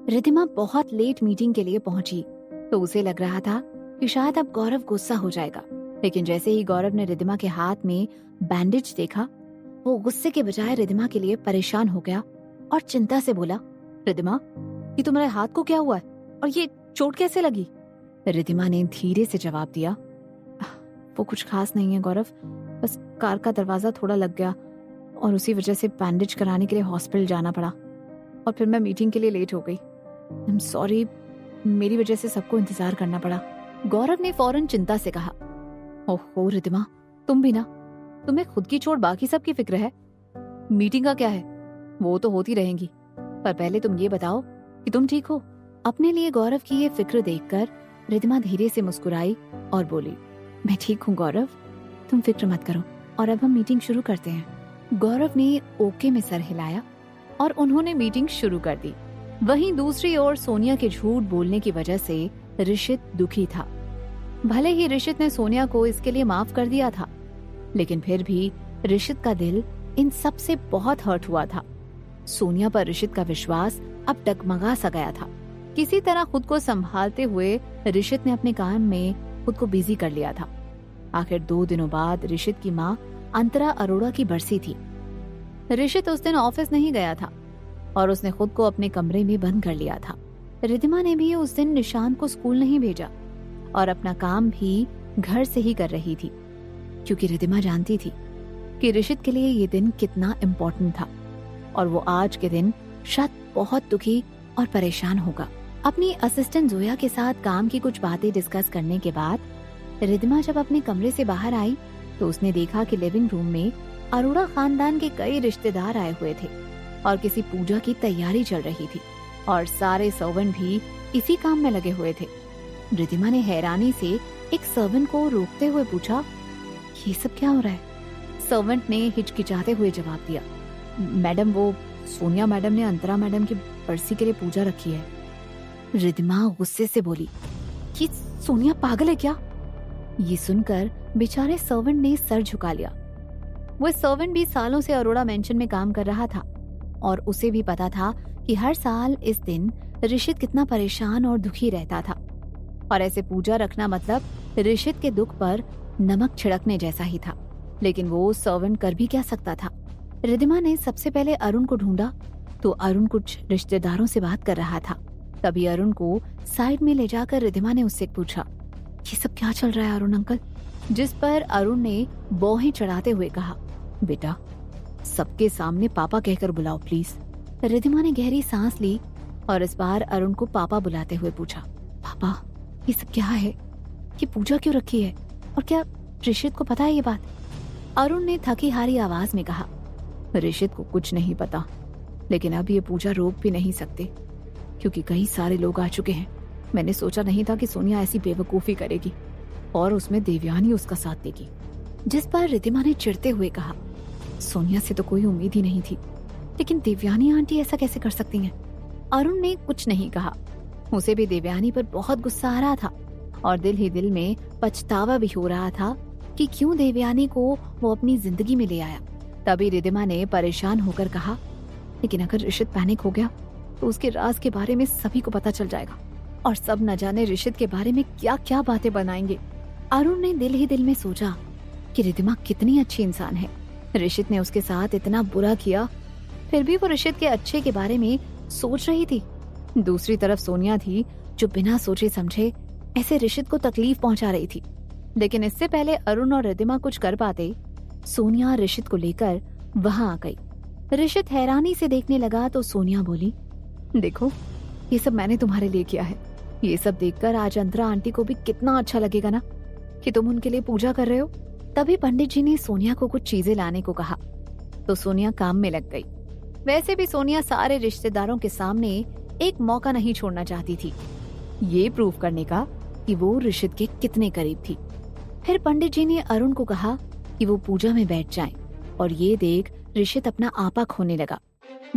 रिद्धिमा बहुत late meeting के लिए पहुंची तो उसे लग रहा था कि शायद अब गौरव गुस्सा हो जाएगा, लेकिन जैसे ही गौरव ने रिद्धिमा के हाथ में बैंडेज देखा, वो गुस्से के बजाय रिद्धिमा के लिए परेशान हो गया और चिंता से बोला, रिद्धिमा, ये तुम्हारे हाथ को क्या हुआ है और ये चोट कैसे लगी? रिद्धिमा ने धीरे से जवाब दिया, वो कुछ खास नहीं है गौरव, बस कार का दरवाजा थोड़ा लग गया और उसी वजह से बैंडेज कराने के लिए हॉस्पिटल जाना पड़ा और फिर मैं मीटिंग के लिए लेट हो गई। आई एम सॉरी, मेरी वजह से सबको इंतजार करना पड़ा। गौरव ने फौरन चिंता से कहा, ओहो रिद्धिमा, तुम भी ना, तुम्हें खुद की चोट बाकी सबकी फिक्र है, मीटिंग का क्या है, वो तो होती रहेंगी, पर पहले तुम ये बताओ कि तुम ठीक हो। अपने लिए गौरव की ये फिक्र देखकर रिद्धिमा धीरे से मुस्कुराई और बोली, मैं ठीक हूँ गौरव, तुम फिक्र मत करो और अब हम मीटिंग शुरू करते हैं। गौरव ने ओके में सर हिलाया और उन्होंने मीटिंग शुरू कर दी। वहीं दूसरी ओर सोनिया के झूठ बोलने की वजह से ऋषित दुखी था। भले ही ऋषित ने सोनिया को इसके लिए माफ कर दिया था, लेकिन फिर भी ऋषित का दिल इन सब से बहुत हर्ट हुआ था। सोनिया पर ऋषित का विश्वास अब डगमगा सा गया था। किसी तरह खुद को संभालते हुए ऋषित ने अपने काम में खुद को बिजी कर लिया था। आखिर 2 दिनों बाद ऋषित की माँ अंतरा अरोड़ा की बरसी थी। ऋषित उस दिन ऑफिस नहीं गया था और उसने खुद को अपने कमरे में बंद कर लिया था। रिद्धिमा ने भी उस दिन निशांत को स्कूल नहीं भेजा और अपना काम भी घर से ही कर रही थी, क्योंकि रिद्धिमा जानती थी कि ऋषित के लिए ये दिन कितना इम्पोर्टेंट था और वो आज के दिन शायद बहुत दुखी और परेशान होगा। अपनी असिस्टेंट जोया के साथ काम की कुछ बातें डिस्कस करने के बाद रिद्धिमा जब अपने कमरे से बाहर आई तो उसने देखा कि लिविंग रूम में अरोड़ा खानदान के कई रिश्तेदार आए हुए थे और किसी पूजा की तैयारी चल रही थी और सारे सर्वेंट भी इसी काम में लगे हुए थे। रिद्धिमा ने हैरानी से एक सर्वेंट को रोकते हुए पूछा, ये सब क्या हो रहा है? सर्वेंट ने हिचकिचाते हुए जवाब दिया, मैडम, वो सोनिया मैडम ने अंतरा मैडम की बरसी के लिए पूजा रखी है। रिद्धिमा गुस्से से बोली, ये सोनिया पागल है क्या? ये सुनकर बेचारे सर्वेंट ने सर झुका लिया। वो सर्वेंट भी सालों से अरोड़ा मेंशन में काम कर रहा था और उसे भी पता था कि हर साल इस दिन ऋषित कितना परेशान और दुखी रहता था और ऐसे पूजा रखना मतलब ऋषित के दुख पर नमक छिड़कने जैसा ही था। लेकिन वो सर्वेंट कर भी क्या सकता था। रिद्धिमा ने सबसे पहले अरुण को ढूंढा तो अरुण कुछ रिश्तेदारों से बात कर रहा था। तभी अरुण को साइड में ले जाकर रिद्धिमा ने उससे पूछा, ये सब क्या चल रहा है अरुण अंकल? जिस पर अरुण ने बौहें चढ़ाते हुए कहा, बेटा, सबके सामने पापा कहकर बुलाओ प्लीज। रिद्धिमा ने गहरी सांस ली और इस बार अरुण को पापा बुलाते हुए पूछा, पापा, ये सब क्या है? ये पूजा क्यों रखी है और क्या ऋषित को पता है ये बात? अरुण ने थकी हारी आवाज में कहा, ऋषित को कुछ नहीं पता, लेकिन अब ये पूजा रोक भी नहीं सकते क्योंकि कई सारे लोग आ चुके हैं। मैंने सोचा नहीं था कि सोनिया ऐसी बेवकूफी करेगी और उसमें देवयानी उसका साथ देगी। जिस पर रिद्धिमा ने चिढ़ते हुए कहा, सोनिया से तो कोई उम्मीद ही नहीं थी, लेकिन देवयानी आंटी ऐसा कैसे कर सकती हैं? अरुण ने कुछ नहीं कहा। उसे भी देवयानी पर बहुत गुस्सा आ रहा था और दिल ही दिल में पछतावा भी हो रहा था कि क्यों देवयानी को वो अपनी जिंदगी में ले आया। तभी रिद्धिमा ने परेशान होकर कहा, लेकिन अगर ऋषित पैनिक हो गया तो उसके राज के बारे में सभी को पता चल जाएगा और सब न जाने ऋषित के बारे में क्या क्या बातें बनाएंगे। अरुण ने दिल ही दिल में सोचा कि रिद्धिमा कितनी अच्छी इंसान है। ऋषित ने उसके साथ इतना बुरा किया, फिर भी वो ऋषित के अच्छे के बारे में सोच रही थी। दूसरी तरफ सोनिया थी जो बिना सोचे समझे ऐसे ऋषित को तकलीफ पहुंचा रही थी। लेकिन इससे पहले अरुण और रिद्धिमा कुछ कर पाते, सोनिया ऋषित को लेकर वहां आ गई। ऋषित हैरानी से देखने लगा तो सोनिया बोली, देखो, ये सब मैंने तुम्हारे लिए किया है। ये सब देखकर आज अंतरा आंटी को भी कितना अच्छा लगेगा ना कि तुम उनके लिए पूजा कर रहे हो। तभी पंडित जी ने सोनिया को कुछ चीजें लाने को कहा तो सोनिया काम में लग गई। वैसे भी सोनिया सारे रिश्तेदारों के सामने एक मौका नहीं छोड़ना चाहती थी, ये प्रूव करने का कि वो ऋषित के कितने करीब थी। फिर पंडित जी ने अरुण को कहा कि वो पूजा में बैठ जाएं और ये देख ऋषित अपना आपा खोने लगा।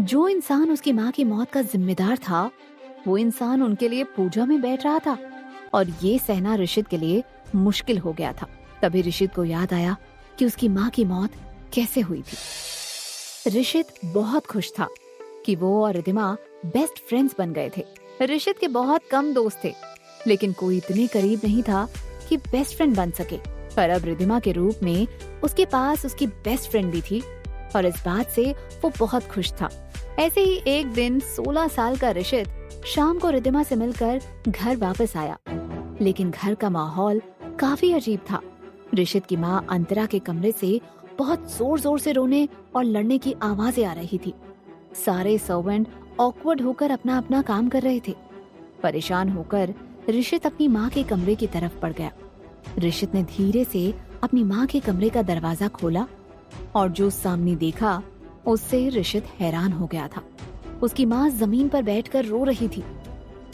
जो इंसान उसकी माँ की मौत का जिम्मेदार था, वो इंसान उनके लिए पूजा में बैठ रहा था और ये सहना ऋषित के लिए मुश्किल हो गया था। तभी ऋषित को याद आया कि उसकी माँ की मौत कैसे हुई थी। ऋषित बहुत खुश था कि वो और रिद्धिमा बेस्ट फ्रेंड्स बन गए थे। ऋषित के बहुत कम दोस्त थे, लेकिन कोई इतने करीब नहीं था कि बेस्ट फ्रेंड बन सके। पर अब रिद्धिमा के रूप में उसके पास उसकी बेस्ट फ्रेंड भी थी और इस बात से वो बहुत खुश था। ऐसे ही एक दिन 16 साल का ऋषित शाम को रिद्धिमा से मिलकर घर वापस आया, लेकिन घर का माहौल काफी अजीब था। ऋषित की माँ अंतरा के कमरे से बहुत जोर जोर से रोने और लड़ने की आवाजें आ रही थी। सारे सर्वेंट ऑकवर्ड होकर अपना अपना काम कर रहे थे। परेशान होकर ऋषित अपनी माँ के कमरे की तरफ बढ़ गया। ऋषित ने धीरे से अपनी माँ के कमरे का दरवाजा खोला और जो सामने देखा उससे ऋषित हैरान हो गया था। उसकी माँ जमीन पर बैठकर रो रही थी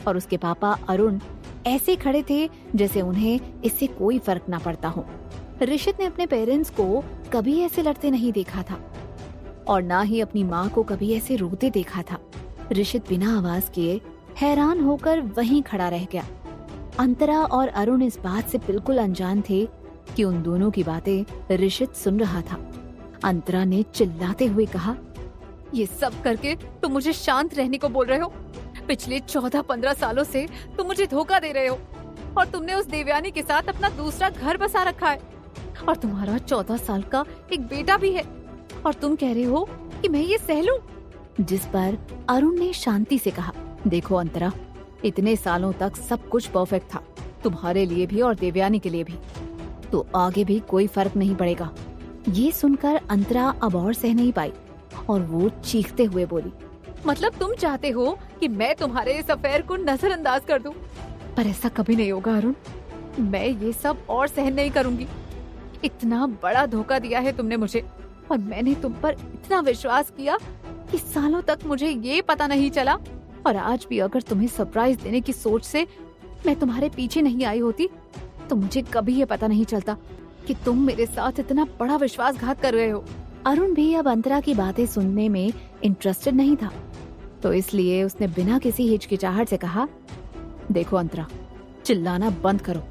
और उसके पापा अरुण ऐसे खड़े थे जैसे उन्हें इससे कोई फर्क ना पड़ता हो। ऋषित ने अपने पेरेंट्स को कभी ऐसे लड़ते नहीं देखा था और ना ही अपनी माँ को कभी ऐसे रोते देखा था। ऋषित बिना आवाज किए हैरान होकर वहीं खड़ा रह गया। अंतरा और अरुण इस बात से बिल्कुल अनजान थे कि उन दोनों की बातें ऋषित सुन रहा था। अंतरा ने चिल्लाते हुए कहा, ये सब करके तुम मुझे शांत रहने को बोल रहे हो। पिछले 14-15 सालों से तुम मुझे धोखा दे रहे हो और तुमने उस देवयानी के साथ अपना दूसरा घर बसा रखा है और तुम्हारा 14 साल का एक बेटा भी है और तुम कह रहे हो कि मैं ये सह लूं। जिस पर अरुण ने शांति से कहा, देखो अंतरा, इतने सालों तक सब कुछ परफेक्ट था, तुम्हारे लिए भी और देवयानी के लिए भी, तो आगे भी कोई फर्क नहीं पड़ेगा। ये सुनकर अंतरा अब और सह नहीं पाई और वो चीखते हुए बोली, मतलब तुम चाहते हो कि मैं तुम्हारे इस अफेयर को नजरअंदाज कर दूं? पर ऐसा कभी नहीं होगा अरुण, मैं ये सब और सहन नहीं करूंगी। इतना बड़ा धोखा दिया है तुमने मुझे और मैंने तुम पर इतना विश्वास किया कि सालों तक मुझे ये पता नहीं चला। और आज भी अगर तुम्हें सरप्राइज देने की सोच से मैं तुम्हारे पीछे नहीं आई होती तो मुझे कभी ये पता नहीं चलता कि तुम मेरे साथ इतना बड़ा विश्वासघात कर रहे हो। अरुण भी अब अंतरा की बातें सुनने में इंटरेस्टेड नहीं था, तो इसलिए उसने बिना किसी हिचकिचाहट से कहा, देखो अंतरा, चिल्लाना बंद करो,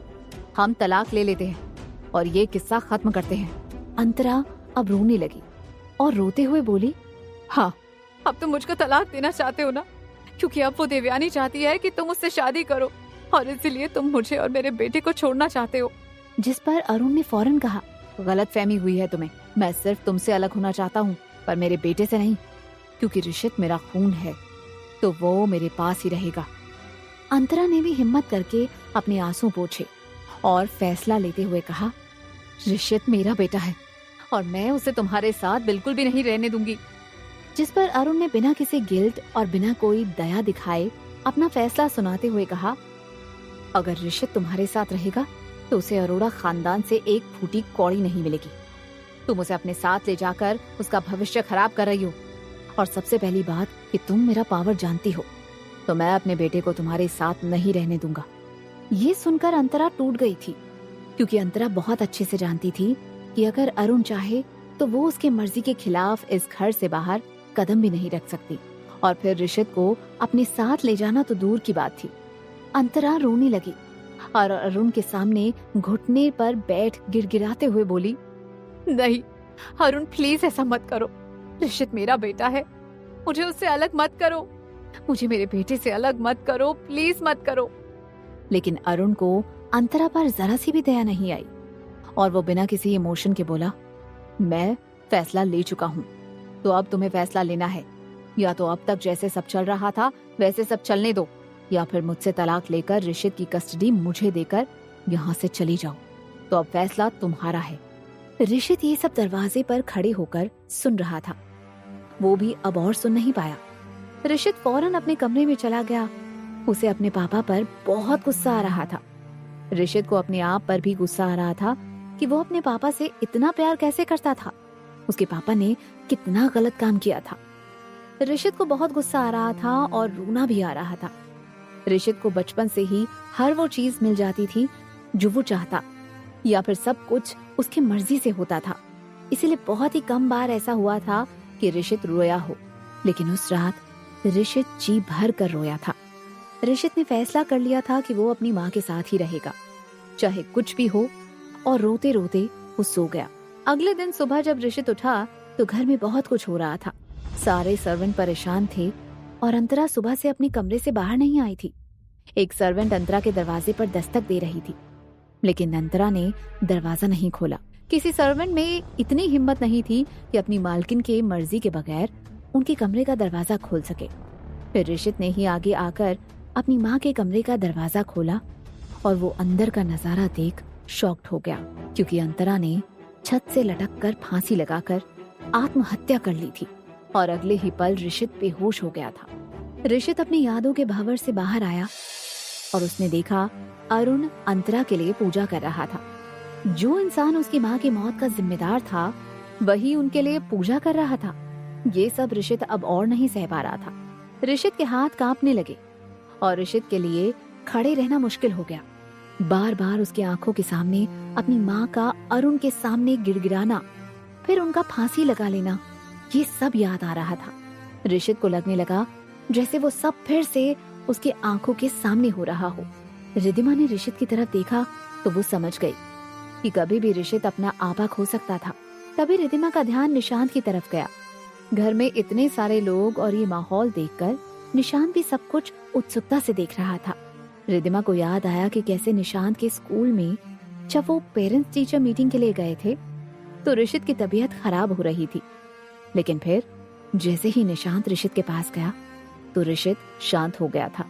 हम तलाक ले लेते हैं और ये किस्सा खत्म करते हैं। अंतरा अब रोने लगी और रोते हुए बोली, हाँ, अब तुम मुझको तलाक देना चाहते हो ना, क्योंकि अब वो देवयानी चाहती है कि तुम उससे शादी करो और इसलिए तुम मुझे और मेरे बेटे को छोड़ना चाहते हो। जिस पर अरुण ने फौरन कहा, गलतफहमी हुई है तुम्हें, मैं सिर्फ तुमसे अलग होना चाहता हूँ पर मेरे बेटे से नहीं, क्योंकि ऋषित मेरा खून है तो वो मेरे पास ही रहेगा। अंतरा ने भी हिम्मत करके अपने आंसू पोंछे और फैसला लेते हुए कहा, ऋषित मेरा बेटा है और मैं उसे तुम्हारे साथ बिल्कुल भी नहीं रहने दूंगी। जिस पर अरुण ने बिना किसी गिल्ट और बिना कोई दया दिखाए अपना फैसला सुनाते हुए कहा, अगर ऋषित तुम्हारे साथ रहेगा तो उसे अरोड़ा खानदान से एक फूटी कौड़ी नहीं मिलेगी। तुम उसे अपने साथ ले जाकर उसका भविष्य खराब कर रही हो और सबसे पहली बात कि तुम मेरा पावर जानती हो, तो मैं अपने बेटे को तुम्हारे साथ नहीं रहने दूंगा। ये सुनकर अंतरा टूट गई थी, क्योंकि अंतरा बहुत अच्छे से जानती थी कि अगर अरुण चाहे तो वो उसके मर्जी के खिलाफ इस घर से बाहर कदम भी नहीं रख सकती और फिर ऋषित को अपने साथ ले जाना तो दूर की बात थी। अंतरा रोने लगी और अरुण के सामने घुटने पर बैठ गिड़गिड़ाते हुए बोली, नहीं अरुण, प्लीज ऐसा मत करो। ऋषित मेरा बेटा है, मुझे उससे अलग मत करो, मुझे मेरे बेटे से अलग मत करो, प्लीज मत करो। लेकिन अरुण को अंतरा पर जरा सी भी दया नहीं आई और वो बिना किसी इमोशन के बोला, मैं फैसला ले चुका हूँ, तो अब तुम्हें फैसला लेना है, या तो अब तक जैसे सब चल रहा था वैसे सब चलने दो, या फिर मुझसे तलाक लेकर ऋषित की कस्टडी मुझे देकर यहाँ से चली जाओ। तो अब फैसला तुम्हारा है। ऋषित ये सब दरवाजे पर खड़े होकर सुन रहा था, वो भी अब और सुन नहीं पाया। ऋषित फौरन अपने कमरे में चला गया। उसे अपने पापा पर बहुत गुस्सा आ रहा था। ऋषित को अपने आप पर भी गुस्सा आ रहा था कि वो अपने पापा से इतना प्यार कैसे करता था। उसके पापा ने कितना गलत काम किया था। ऋषित को बहुत गुस्सा आ रहा था और रोना भी आ रहा था। ऋषित को बचपन से ही हर वो चीज मिल जाती थी जो वो चाहता, या फिर सब कुछ उसकी मर्जी से होता था। इसीलिए बहुत ही कम बार ऐसा हुआ था कि ऋषित रोया हो, लेकिन उस रात ऋषित जी भर कर रोया था। ऋषित ने फैसला कर लिया था कि वो अपनी माँ के साथ ही रहेगा, चाहे कुछ भी हो, और रोते रोते वो सो गया। अगले दिन सुबह जब ऋषित उठा तो घर में बहुत कुछ हो रहा था। सारे सर्वेंट परेशान थे और अंतरा सुबह से अपने कमरे से बाहर नहीं आई थी। एक सर्वेंट अंतरा के दरवाजे पर दस्तक दे रही थी, लेकिन अंतरा ने दरवाजा नहीं खोला। किसी सर्वेंट में इतनी हिम्मत नहीं थी कि अपनी मालकिन के मर्जी के बगैर उनके कमरे का दरवाजा खोल सके। फिर ऋषित ने ही आगे आकर अपनी माँ के कमरे का दरवाजा खोला और वो अंदर का नजारा देख शॉक्ड हो गया, क्योंकि अंतरा ने छत से लटक कर फांसी लगाकर आत्महत्या कर ली थी और अगले ही पल ऋषित बेहोश हो गया था। ऋषित अपनी यादों के भंवर से बाहर आया और उसने देखा अरुण अंतरा के लिए पूजा कर रहा था। जो इंसान उसकी माँ की मौत का जिम्मेदार था, वही उनके लिए पूजा कर रहा था। ये सब ऋषित अब और नहीं सह पा रहा था। ऋषित के हाथ कांपने लगे और ऋषित के लिए खड़े रहना मुश्किल हो गया। बार बार उसकी आंखों के सामने अपनी माँ का अरुण के सामने गिड़गिड़ाना, फिर उनका फांसी लगा लेना, ये सब याद आ रहा था। ऋषित को लगने लगा जैसे वो सब फिर से उसकी आंखों के सामने हो रहा हो। रिद्धिमा ने ऋषित की तरफ देखा तो वो समझ गई कि कभी भी ऋषित अपना आपा खो सकता था। तभी रिद्धिमा का ध्यान निशांत की तरफ गया। घर में इतने सारे लोग और ये माहौल देखकर निशांत भी सब कुछ उत्सुकता से देख रहा था। रिद्धिमा को याद आया कि कैसे निशांत के स्कूल में जब वो पेरेंट्स टीचर मीटिंग के लिए गए थे तो ऋषित की तबीयत खराब हो रही थी, लेकिन फिर जैसे ही निशांत ऋषित के पास गया तो ऋषित शांत हो गया था।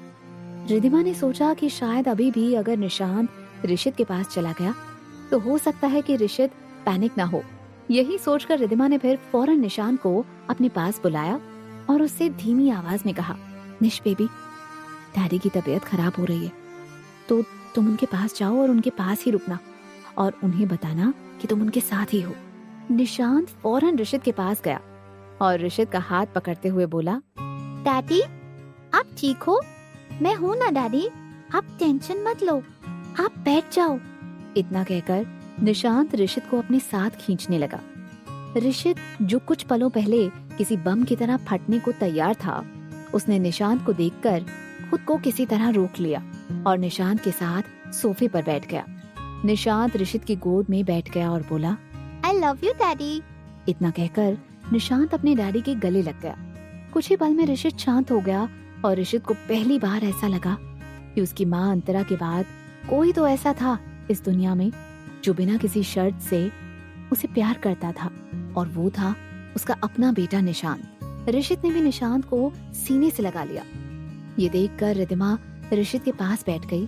रिद्धिमा ने सोचा कि शायद अभी भी अगर निशांत ऋषित के पास चला गया तो हो सकता है कि ऋषित पैनिक ना हो। यही सोचकर रिद्धिमा ने फिर फौरन निशांत को अपने पास बुलाया और उससे धीमी आवाज में कहा, निश बेबी, डैडी की तबीयत खराब हो रही है, तो तुम उनके पास जाओ और उनके पास ही रुकना और उन्हें बताना कि तुम उनके साथ ही हो। निशांत फौरन ऋषित के पास गया और ऋषित का हाथ पकड़ते हुए बोला, डैडी आप ठीक हो? मैं हूँ ना डैडी, आप टेंशन मत लो, आप बैठ जाओ। इतना कहकर निशांत ऋषित को अपने साथ खींचने लगा। ऋषित जो कुछ पलों पहले किसी बम की तरह फटने को तैयार था, उसने निशांत को देखकर खुद को किसी तरह रोक लिया और निशांत के साथ सोफे पर बैठ गया। निशांत ऋषित की गोद में बैठ गया और बोला, आई लव यू डैडी। इतना कहकर निशांत अपने डैडी के गले लग गया। कुछ ही पल में ऋषित शांत हो गया और ऋषित को पहली बार ऐसा लगा कि उसकी माँ अंतरा के बाद कोई तो ऐसा था इस दुनिया में जो बिना किसी शर्त से उसे प्यार करता था, और वो था उसका अपना बेटा निशांत। ऋषित ने भी निशांत को सीने से लगा लिया। ये देखकर रिद्धिमा ऋषित के पास बैठ गई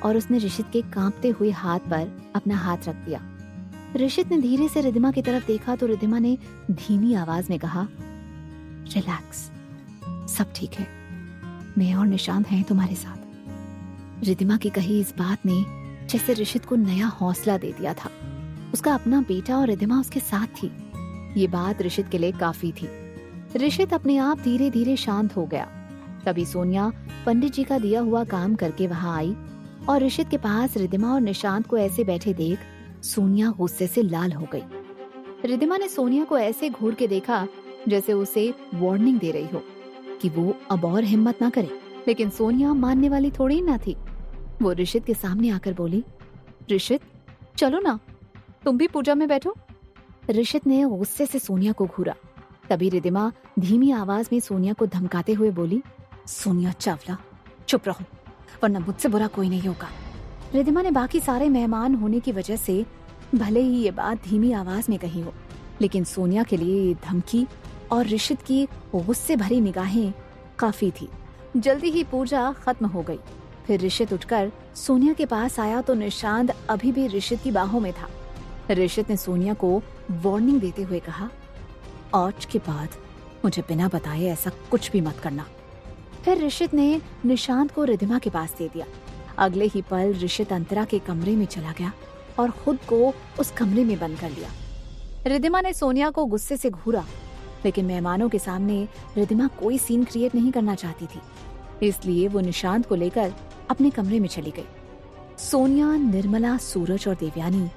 और उसने ऋषित के कांपते हुए हाथ पर अपना हाथ रख दिया। ऋषित ने धीरे से रिद्धिमा की तरफ देखा तो रिद्धिमा ने धीमी आवाज में कहा, रिलैक्स, सब ठीक है, मैं और निशांत हैं तुम्हारे साथ। रिद्धिमा की कही इस बात ने जैसे ऋषित को नया हौसला दे दिया था। उसका अपना बेटा और रिद्धिमा उसके साथ थी। ये बात ऋषित के लिए काफी थी। ऋषित अपने आप धीरे धीरे शांत हो गया। तभी सोनिया पंडित जी का दिया हुआ काम करके वहां आई और ऋषित के पास रिद्धिमा और निशांत को ऐसे बैठे देख सोनिया गुस्से से लाल हो गई। रिद्धिमा ने सोनिया को ऐसे घूर के देखा जैसे उसे वार्निंग दे रही हो कि वो अब और हिम्मत ना करे, लेकिन सोनिया मानने वाली थोड़ी ना थी। वो ऋषित के सामने आकर बोली, ऋषित चलो ना, तुम भी पूजा में बैठो। ऋषित ने गुस्से से सोनिया को घूरा। तभी रिद्धिमा धीमी आवाज में सोनिया को धमकाते हुए बोली, सोनिया चावला, चुप रहो वरना मुझसे बुरा कोई नहीं होगा। रिद्धिमा ने बाकी सारे मेहमान होने की वजह से भले ही ये बात धीमी आवाज में कही हो, लेकिन सोनिया के लिए ये धमकी और ऋषित की गुस्से भरी निगाहें काफी थी। जल्दी ही पूजा खत्म हो गई। फिर ऋषित उठकर सोनिया के पास आया तो निशांत अभी भी ऋषित की बाहों में था। ऋषित ने सोनिया को वार्निंग देते हुए कहा, आज के बाद मुझे बिना बताए ऐसा कुछ भी मत करना। फिर ऋषित ने निशांत को रिद्धिमा के पास दे दिया। अगले ही पल ऋषित अंतरा के कमरे में चला गया और खुद को उस कमरे में बंद कर लिया। रिद्धिमा ने सोनिया को गुस्से से घूरा, लेकिन मेहमानों के सामने रिद्धिमा कोई सीन क्रिएट नहीं करना चाहती थी, इसलिए वो निशांत को लेकर अपने कमरे में चली गई। सोनिया, निर्मला, सूरज और देवयानी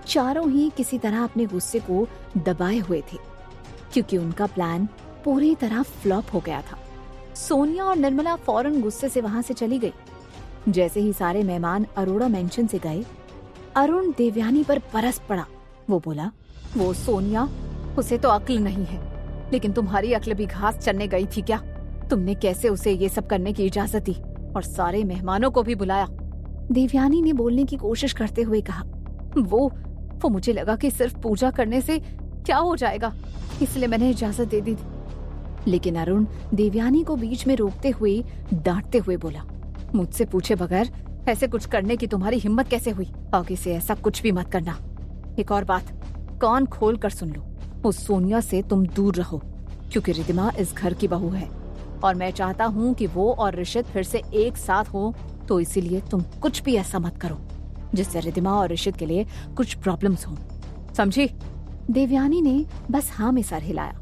चारों ही किसी तरह अपने गुस्से को दबाए हुए थे, क्योंकि उनका प्लान पूरी तरह फ्लॉप हो गया था। सोनिया और निर्मला फौरन गुस्से से वहां से चली गई। जैसे ही सारे मेहमान अरोड़ा मेंशन से गए, अरुण देवयानी पर बरस पड़ा। वो बोला, वो सोनिया, उसे तो अक्ल नहीं है, लेकिन तुम्हारी अक्ल भी घास चरने गई थी क्या? तुमने कैसे उसे ये सब करने की इजाजत दी और सारे मेहमानों को भी बुलाया? देवयानी ने बोलने की कोशिश करते हुए कहा। वो मुझे लगा कि सिर्फ पूजा करने से क्या हो जाएगा, इसलिए मैंने इजाजत दे दी थी। लेकिन अरुण देवयानी को बीच में रोकते हुए डांटते हुए बोला, मुझसे पूछे बगैर ऐसे कुछ करने की तुम्हारी हिम्मत कैसे हुई? आगे से ऐसा कुछ भी मत करना। एक और बात कान खोल कर सुन लो, उस सोनिया से तुम दूर रहो, क्योंकि रिद्धिमा इस घर की बहू है और मैं चाहता हूँ कि वो और ऋषित फिर से एक साथ हो। तो इसीलिए तुम कुछ भी ऐसा मत करो जिससे रिद्धिमा और ऋषित के लिए कुछ प्रॉब्लम्स हो, समझी? देवयानी ने बस हाँ में सर हिलाया।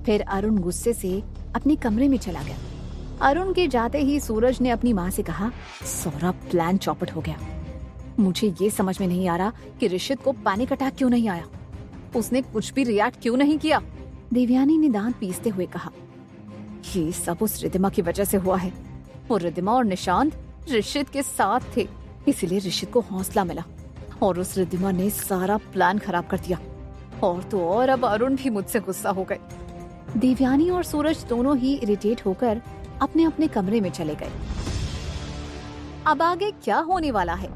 फिर अरुण गुस्से से अपने कमरे में चला गया। अरुण के जाते ही सूरज ने अपनी माँ से कहा, सारा प्लान चौपट हो गया। मुझे ये समझ में नहीं आ रहा कि ऋषित को पैनिक अटैक क्यों नहीं आया, उसने कुछ भी रिएक्ट क्यों नहीं किया? देवयानी ने दांत पीसते हुए कहा, ये सब उस रिद्धिमा की वजह से हुआ है। वो रिद्धिमा और निशांत ऋषित के साथ थे, इसीलिए ऋषित को हौसला मिला और उस रिद्धिमा ने सारा प्लान खराब कर दिया। और तो और अब अरुण भी मुझसे गुस्सा हो गए। देवयानी और सूरज दोनों ही इरिटेट होकर अपने अपने कमरे में चले गए। अब आगे क्या होने वाला है?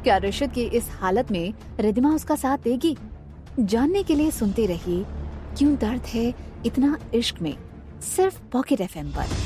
क्या ऋषित की इस हालत में रिद्धिमा उसका साथ देगी? जानने के लिए सुनते रहिए क्यों दर्द है इतना इश्क में, सिर्फ पॉकेट FM पर।